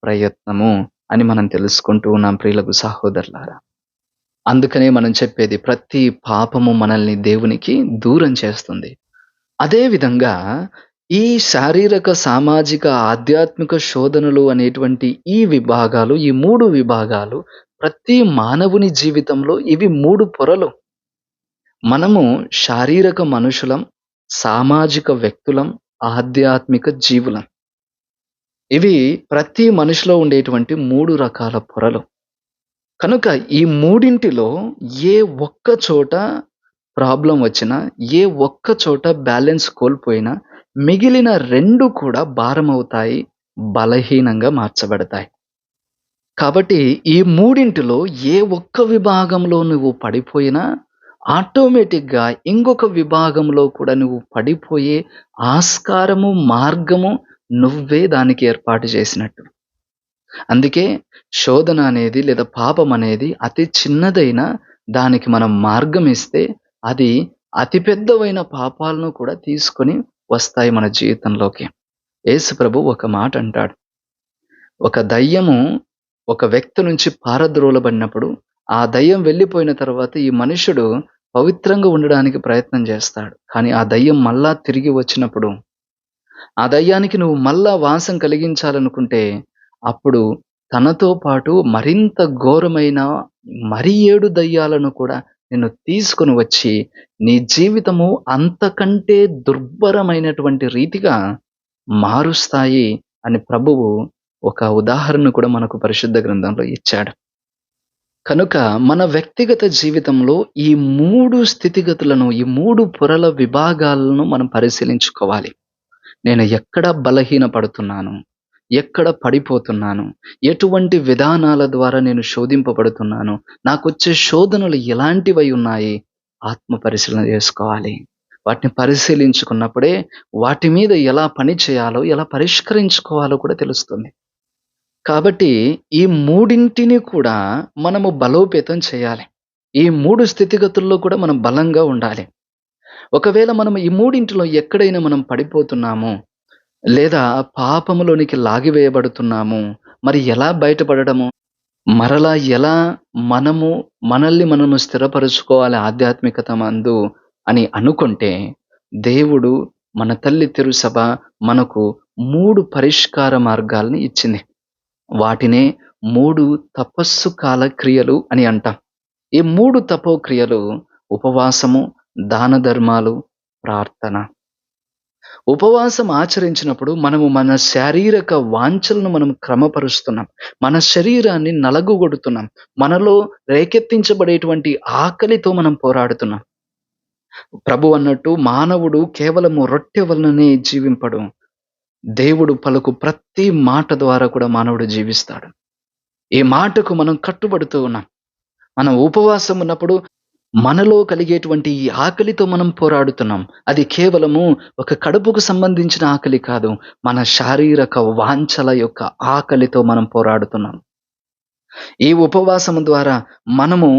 ప్రయత్నము అని మనం తెలుసుకుంటూ ఉన్నాం ప్రియులకు సహోదరులారా. అందుకనే మనం చెప్పేది ప్రతి పాపము మనల్ని దేవునికి దూరం చేస్తుంది. అదే విధంగా ఈ శారీరక, సామాజిక, ఆధ్యాత్మిక శోధనలు అనేటువంటి ఈ విభాగాలు, ఈ 3 విభాగాలు ప్రతి మానవుని జీవితంలో ఇవి 3 పొరలు. మనము శారీరక మనుషులం, సామాజిక వ్యక్తులం, ఆధ్యాత్మిక జీవులం. ఇవి ప్రతి మనిషిలో ఉండేటువంటి 3 రకాల పొరలు. కనుక ఈ మూడింటిలో ఏ ఒక్క చోట ప్రాబ్లమ్ వచ్చినా, ఏ ఒక్క చోట బ్యాలెన్స్ కోల్పోయినా మిగిలిన 2 కూడా భారమవుతాయి, బలహీనంగా మార్చబడతాయి. కాబట్టి ఈ మూడింటిలో ఏ ఒక్క విభాగంలో నువ్వు పడిపోయినా ఆటోమేటిక్‌గా ఇంకొక విభాగంలో కూడా నువ్వు పడిపోయే ఆస్కారము, మార్గము నువ్వే దానికి ఏర్పాటు చేసినట్టు. అందుకే శోధన అనేది లేదా పాపం అనేది అతి చిన్నదైనా దానికి మనం మార్గం ఇస్తే అది అతి పెద్దవైన పాపాలను కూడా తీసుకొని వస్తాయి మన జీవితంలోకి. యేసు ప్రభు ఒక మాట అంటాడు. ఒక దయ్యము ఒక వ్యక్తి నుంచి పారద్రోలబడినప్పుడు ఆ దయ్యం వెళ్ళిపోయిన తర్వాత ఈ మనుషుడు పవిత్రంగా ఉండడానికి ప్రయత్నం చేస్తాడు. కానీ ఆ దయ్యం మళ్ళా తిరిగి వచ్చినప్పుడు ఆ దయ్యానికి నువ్వు మళ్ళా వాసం కలిగించాలనుకుంటే అప్పుడు తనతో పాటు మరింత ఘోరమైన మరి 7 దయ్యాలను కూడా నిన్ను తీసుకొని వచ్చి నీ జీవితము అంతకంటే దుర్భరమైనటువంటి రీతిగా మారుస్తాయి అని ప్రభువు ఒక ఉదాహరణ కూడా మనకు పరిశుద్ధ గ్రంథంలో ఇచ్చాడు. కనుక మన వ్యక్తిగత జీవితంలో ఈ 3 స్థితిగతులను, ఈ 3 పొరల విభాగాలను మనం పరిశీలించుకోవాలి. నేను ఎక్కడ బలహీనపడుతున్నాను? ఎక్కడ పడిపోతున్నాను? ఎటువంటి విధానాల ద్వారా నేను శోధింపబడుతున్నాను? నాకొచ్చే శోధనలు ఎలాంటివై ఉన్నాయి? ఆత్మ పరిశీలన చేసుకోవాలి. వాటిని పరిశీలించుకున్నప్పుడే వాటి మీద ఎలా పని చేయాలో, ఎలా పరిష్కరించుకోవాలో కూడా తెలుస్తుంది. కాబట్టి ఈ మూడింటిని కూడా మనము బలోపేతం చేయాలి. ఈ 3 స్థితిగతుల్లో కూడా మనం బలంగా ఉండాలి. ఒకవేళ మనం ఈ మూడింటిలో ఎక్కడైనా మనం పడిపోతున్నాము, లేదా పాపములోనికి లాగివేయబడుతున్నాము, మరి ఎలా బయటపడడము? మరలా ఎలా మనల్ని స్థిరపరుచుకోవాలి ఆధ్యాత్మికత మందు అని అనుకుంటే, దేవుడు మన తల్లి తిరుసభ మనకు 3 పరిష్కార మార్గాల్ని ఇచ్చింది. వాటినే 3 తపస్సు కాల క్రియలు అని అంటాం. ఈ 3 తపోక్రియలు ఉపవాసము, దాన ధర్మాలు, ప్రార్థన. ఉపవాసం ఆచరించినప్పుడు మనము మన శారీరక వాంఛలను మనం క్రమపరుస్తున్నాం. మన శరీరాన్ని నలగగొడుతున్నాం. మనలో రేకెత్తించబడేటువంటి ఆకలితో మనం పోరాడుతున్నాం. ప్రభు అన్నట్టు మానవుడు కేవలము రొట్టె వలననే జీవింపడు. దేవుడు పలుకు ప్రతి మాట ద్వారా కూడా మానవుడు జీవిస్తాడు. ఈ మాటకు మనం కట్టుబడుతూ ఉన్నాం. మనం ఉపవాసం ఉన్నప్పుడు మనలో కలిగేటువంటి ఈ ఆకలితో మనం పోరాడుతున్నాం. అది కేవలము ఒక కడుపుకు సంబంధించిన ఆకలి కాదు. మన శారీరక వాంఛల యొక్క ఆకలితో మనం పోరాడుతున్నాం. ఈ ఉపవాసం ద్వారా మనము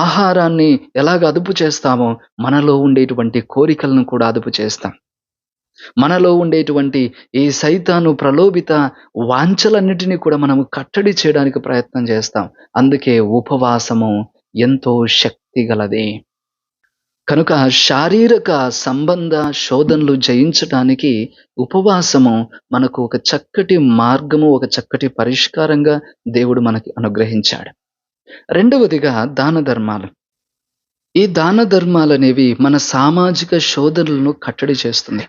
ఆహారాన్ని ఎలాగ అదుపు చేస్తామో మనలో ఉండేటువంటి కోరికలను కూడా అదుపు చేస్తాం. మనలో ఉండేటువంటి ఈ సైతాను ప్రలోభిత వాంఛలన్నిటిని కూడా మనము కట్టడి చేయడానికి ప్రయత్నం చేస్తాం. అందుకే ఉపవాసము ఎంతో శక్తిగలది. కనుక శారీరక సంబంధ శోధనలు జయించటానికి ఉపవాసము మనకు ఒక చక్కటి మార్గము, ఒక చక్కటి పరిష్కారంగా దేవుడు మనకి అనుగ్రహించాడు. రెండవదిగా దాన ధర్మాలు. ఈ దాన ధర్మాలనేవి మన సామాజిక శోధనలను కట్టడి చేస్తుంది.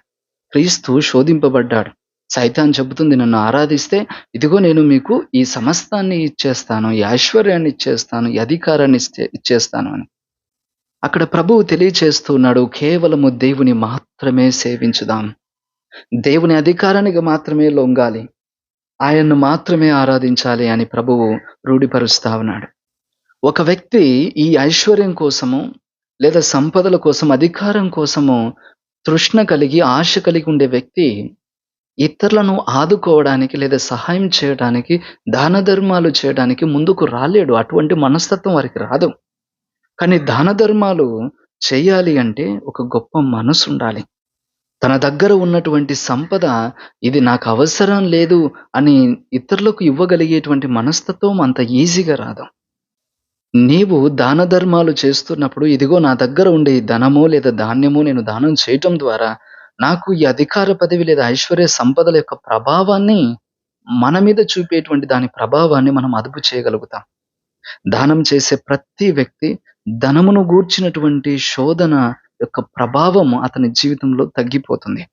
క్రీస్తు శోధింపబడ్డాడు. సైతాన్ చెబుతుంది నన్ను ఆరాధిస్తే ఇదిగో నేను మీకు ఈ సమస్తాన్ని ఇచ్చేస్తాను. ఈ ఐశ్వర్యాన్ని ఇచ్చేస్తాను. ఈ అధికారాన్ని ఇచ్చేస్తాను అని. అక్కడ ప్రభువు తెలియచేస్తూ ఉన్నాడు. కేవలము దేవుని మాత్రమే సేవించుదాం. దేవుని అధికారానికి మాత్రమే లొంగాలి. ఆయన్ను మాత్రమే ఆరాధించాలి అని ప్రభువు రూఢిపరుస్తా ఉన్నాడు. ఒక వ్యక్తి ఈ ఐశ్వర్యం కోసము, లేదా సంపదల కోసం, అధికారం కోసము తృష్ణ కలిగి, ఆశ కలిగి ఉండే వ్యక్తి ఇతరులను ఆదుకోవడానికి లేదా సహాయం చేయడానికి, దాన ధర్మాలు చేయడానికి ముందుకు రాలేడు. అటువంటి మనస్తత్వం వారికి రాదు. కానీ దాన ధర్మాలు చేయాలి అంటే ఒక గొప్ప మనసుండాలి. తన దగ్గర ఉన్నటువంటి సంపద ఇది నాకు అవసరం లేదు అని ఇతరులకు ఇవ్వగలిగేటువంటి మనస్తత్వం అంత ఈజీగా రాదు. నీవు దాన ధర్మాలు చేస్తున్నప్పుడు ఇదిగో నా దగ్గర ఉండే ఈ ధనమో లేదా ధాన్యమో నేను దానం చేయటం ద్వారా నాకు ఈ అధికార పదవి లేదా ఐశ్వర్య సంపదల యొక్క ప్రభావాన్ని మన మీద చూపేటువంటి దాని ప్రభావాన్ని మనం అదుపు చేయగలుగుతాం. దానం చేసే ప్రతి వ్యక్తి ధనమును గూర్చినటువంటి శోధన యొక్క ప్రభావం అతని జీవితంలో తగ్గిపోతుంది.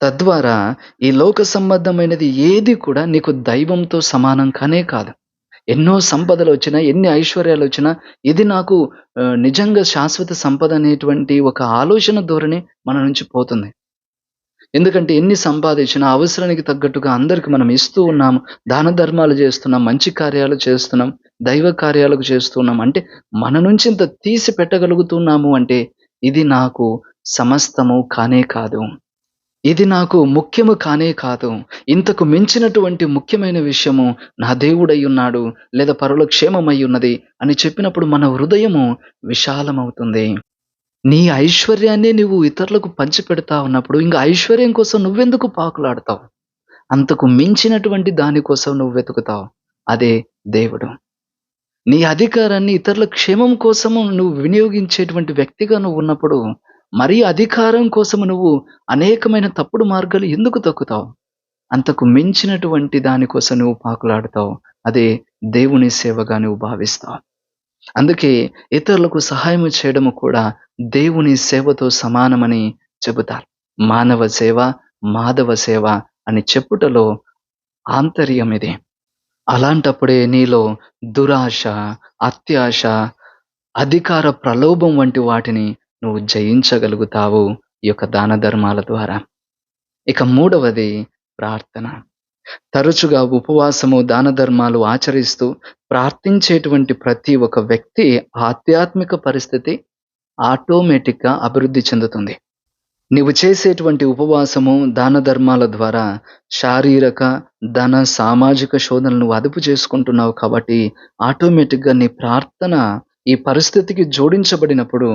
తద్వారా ఈ లోక సంబంధమైనది ఏది కూడా నీకు దైవంతో సమానం కానే కాదు. ఎన్నో సంపదలొచ్చినా, ఎన్ని ఐశ్వర్యాలొచ్చినా ఇది నాకు నిజంగా శాశ్వత సంపద అనేటువంటి ఒక ఆలోచన ధోరణి మన నుంచి పోతుంది. ఎందుకంటే ఎన్ని సంపాదించినా అవసరానికి తగ్గట్టుగా అందరికి మనం ఇస్తూ ఉన్నాము. దాన ధర్మాలు చేస్తున్నాం, మంచి కార్యాలు చేస్తున్నాం, దైవ కార్యాలకు చేస్తున్నాం. అంటే మన నుంచి ఇంత తీసి పెట్టగలుగుతున్నాము అంటే ఇది నాకు సమస్తము కానే కాదు. ఇది నాకు ముఖ్యము కానే కాదు. ఇంతకు మించినటువంటి ముఖ్యమైన విషయము నా దేవుడయ్యున్నాడు, లేదా పరుల క్షేమమయ్యున్నది అని చెప్పినప్పుడు మన హృదయము విశాలమవుతుంది. నీ ఐశ్వర్యాన్నే నీవు ఇతరులకు పంచిపెడతా ఉన్నప్పుడు ఇంక ఐశ్వర్యం కోసం నువ్వెందుకు పాకులాడతావు? అంతకు మించినటువంటి దాని కోసం నువ్వు వెతుకుతావు. అదే దేవుడు. నీ అధికారాన్ని ఇతరుల క్షేమం కోసము నువ్వు వినియోగించేటువంటి వ్యక్తిగా నువ్వున్నప్పుడు, మరీ అధికారం కోసము నువ్వు అనేకమైన తప్పుడు మార్గాలు ఎందుకు తొక్కుతావు? అంతకు మించినటువంటి దాని కోసం నువ్వు పాకులాడతావు. అదే దేవుని సేవగా నువ్వు భావిస్తావు. అందుకే ఇతరులకు సహాయం చేయడము కూడా దేవుని సేవతో సమానమని చెబుతారు. మానవ సేవ, మాధవ సేవ అని చెప్పుటలో ఆంతర్యం ఇది. అలాంటప్పుడే నీలో దురాశ, అత్యాశ, అధికార ప్రలోభం వంటి వాటిని నువ్వు జయించగలుగుతావు ఈ యొక్క దాన ధర్మాల ద్వారా. ఇక మూడవది ప్రార్థన. తరచుగా ఉపవాసము, దాన ధర్మాలు ఆచరిస్తూ ప్రార్థించేటువంటి ప్రతి ఒక్క వ్యక్తి ఆధ్యాత్మిక పరిస్థితి ఆటోమేటిక్‌గా అభివృద్ధి చెందుతుంది. నీవు చేసేటువంటి ఉపవాసము, దాన ధర్మాల ద్వారా శారీరక, ధన, సామాజిక శోధనలు నువ్వు అదుపు చేసుకుంటున్నావు కాబట్టి ఆటోమేటిక్‌గా నీ ప్రార్థన ఈ పరిస్థితికి జోడించబడినప్పుడు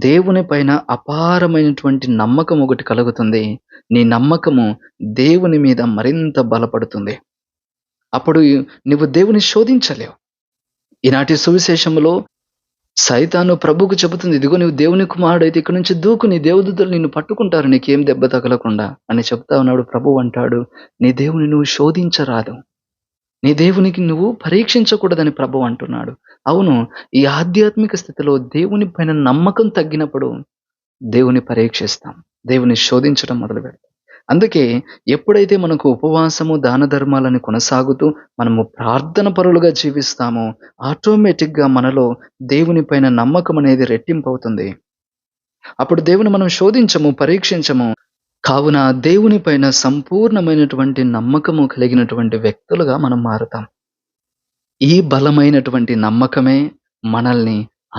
దేవుని పైన అపారమైనటువంటి నమ్మకం ఒకటి కలుగుతుంది. నీ నమ్మకము దేవుని మీద మరింత బలపడుతుంది. అప్పుడు నువ్వు దేవుని శోధించలేవు. ఈనాటి సువిశేషములో సైతాను ప్రభువుకు చెబుతుంది, ఇదిగో నువ్వు దేవుని కుమారుడైతే ఇక్కడి నుంచి దూకు, నీ దేవదూతలు నిన్ను పట్టుకుంటారు నీకేం దెబ్బ తగలకుండా అని చెప్తా ఉన్నాడు. ప్రభువు అంటాడు, నీ దేవుని నువ్వు శోధించరాదు. నీ దేవునికి నువ్వు పరీక్షించకూడదని ప్రభువు అంటున్నాడు. అవును, ఈ ఆధ్యాత్మిక స్థితిలో దేవుని పైన నమ్మకం తగ్గినప్పుడు దేవుని పరీక్షిస్తాం. దేవుని శోధించడం మొదలుపెడతాం. అందుకే ఎప్పుడైతే మనకు ఉపవాసము, దాన ధర్మాలను కొనసాగుతూ మనము ప్రార్థన పరులుగా జీవిస్తామో ఆటోమేటిక్‌గా మనలో దేవుని పైన నమ్మకం అనేది రెట్టింపవుతుంది. అప్పుడు దేవుని మనం శోధించము, పరీక్షించము. కావున దేవుని పైన సంపూర్ణమైనటువంటి నమ్మకము కలిగినటువంటి వ్యక్తులుగా మనం మారుతాం. ఈ బలమైనటువంటి నమ్మకమే మనల్ని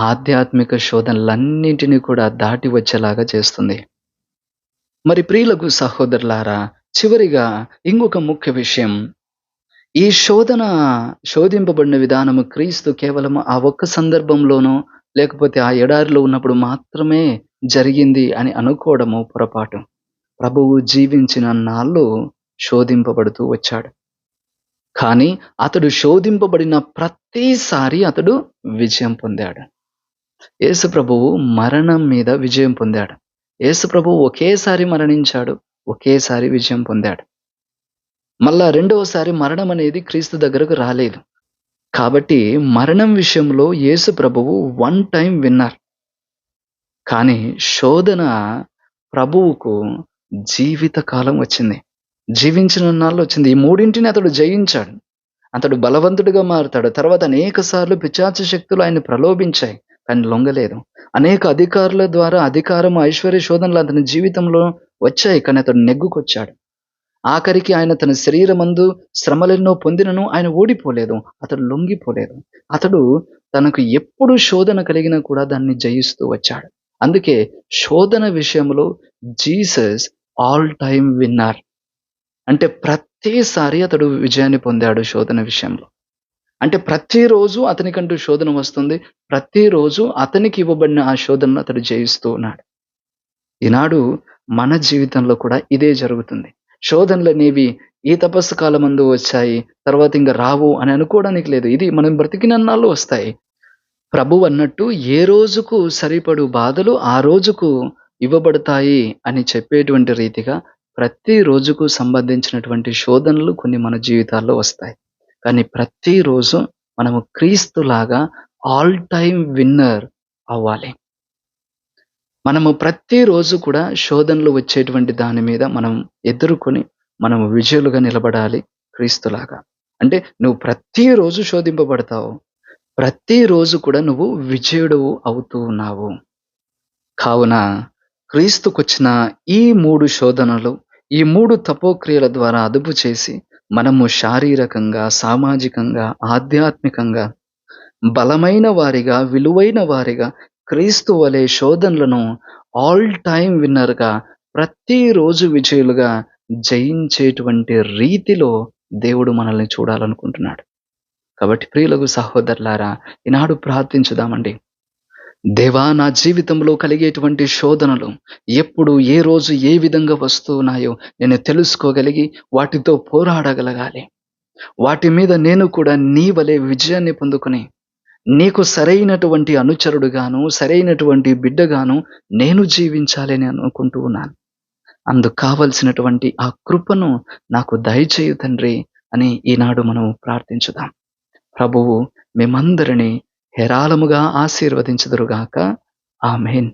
ఆధ్యాత్మిక శోధనలన్నింటినీ కూడా దాటి వచ్చేలాగా చేస్తుంది. మరి ప్రియులకు సహోదరులారా, చివరిగా ఇంకొక ముఖ్య విషయం. ఈ శోధింపబడిన విధానము క్రీస్తు కేవలం ఆ ఒక్క సందర్భంలోనో, లేకపోతే ఆ ఎడారిలో ఉన్నప్పుడు మాత్రమే జరిగింది అని అనుకోవడము పొరపాటు. ప్రభువు జీవించిన నాళ్ళు శోధింపబడుతూ వచ్చాడు. కానీ అతడు శోధింపబడిన ప్రతిసారి అతడు విజయం పొందాడు. యేసు ప్రభువు మరణం మీద విజయం పొందాడు. యేసు ప్రభువు ఒకేసారి మరణించాడు, ఒకేసారి విజయం పొందాడు. మళ్ళా రెండవసారి మరణం అనేది క్రీస్తు దగ్గరకు రాలేదు. కాబట్టి మరణం విషయంలో యేసు ప్రభువు వన్ టైమ్ విన్నర్. కానీ శోధన ప్రభువుకు జీవితకాలం వచ్చింది. జీవించనున్నాళ్ళు వచ్చింది. ఈ మూడింటిని అతడు జయించాడు. అతడు బలవంతుడిగా మారుతాడు. తర్వాత అనేక సార్లు పిశాచ శక్తులు ఆయన్ని ప్రలోభించాయి. కానీ లొంగలేదు. అనేక అధికారుల ద్వారా అధికారం, ఐశ్వర్య శోధనలు అతని జీవితంలో వచ్చాయి. కానీ అతడు నెగ్గుకొచ్చాడు. ఆఖరికి ఆయన తన శరీరమందు శ్రమలెన్నో పొందినను ఆయన ఓడిపోలేదు. అతడు లొంగిపోలేదు. అతడు తనకు ఎప్పుడు శోధన కలిగినా కూడా దాన్ని జయిస్తూ వచ్చాడు. అందుకే శోధన విషయంలో జీసస్ ఆల్ టైమ్ విన్నర్. అంటే ప్రతిసారి అతడు విజయాన్ని పొందాడు శోధన విషయంలో. అంటే ప్రతిరోజు అతనికంటూ శోధన వస్తుంది. ప్రతిరోజు అతనికి ఇవ్వబడిన ఆ శోధనను అతడు జయిస్తూ ఉన్నాడు. ఈనాడు మన జీవితంలో కూడా ఇదే జరుగుతుంది. శోధనలనేవి ఈ తపస్సు కాలమందు వచ్చాయి. తర్వాత ఇంక రావు అని అనుకోవడానికి లేదు. ఇది మనం బ్రతికినన్నాళ్ళు వస్తాయి. ప్రభువు అన్నట్టు ఏ రోజుకు సరిపడు బాధలు ఆ రోజుకు ఇవ్వబడతాయి అని చెప్పేటువంటి రీతిగా ప్రతి రోజుకు సంబంధించినటువంటి శోధనలు కొన్ని మన జీవితాల్లో వస్తాయి. కానీ ప్రతిరోజు మనము క్రీస్తులాగా ఆల్ టైమ్ విన్నర్ అవ్వాలి. మనము ప్రతిరోజు కూడా శోధనలు వచ్చేటువంటి దాని మీద మనం ఎదుర్కొని మనము విజయులుగా నిలబడాలి క్రీస్తులాగా. అంటే నువ్వు ప్రతిరోజు శోధింపబడతావు. ప్రతిరోజు కూడా నువ్వు విజయుడవు అవుతూ ఉన్నావు. కావున క్రీస్తుకొచ్చిన ఈ 3 శోధనలు, ఈ 3 తపోక్రియల ద్వారా అదుపు చేసి మనము శారీరకంగా, సామాజికంగా, ఆధ్యాత్మికంగా బలమైన వారిగా, విలువైన వారిగా క్రీస్తు వలె శోధనలను ఆల్ టైమ్ విన్నర్‌గా ప్రతిరోజు విజయులుగా జయించేటువంటి రీతిలో దేవుడు మనల్ని చూడాలనుకుంటున్నాడు. కాబట్టి ప్రియులకు సహోదరులారా, ఈనాడు ప్రార్థించుదామండి. దేవా, నా జీవితంలో కలిగేటువంటి శోధనలు ఎప్పుడు, ఏ రోజు, ఏ విధంగా వస్తూ ఉన్నాయో నేను తెలుసుకోగలిగి వాటితో పోరాడగలగాలి. వాటి మీద నేను కూడా నీ వలె విజయాన్ని పొందుకొని నీకు సరైనటువంటి అనుచరుడుగాను, సరైనటువంటి బిడ్డగాను నేను జీవించాలని అనుకుంటూ ఉన్నాను. అందుకు కావలసినటువంటి ఆ కృపను నాకు దయచేయు తండ్రి అని ఈనాడు మనం ప్రార్థించుదాం. ప్రభువు మేమందరినీ హేరాళముగా ఆశీర్వదించుదురుగాక. ఆమేన్.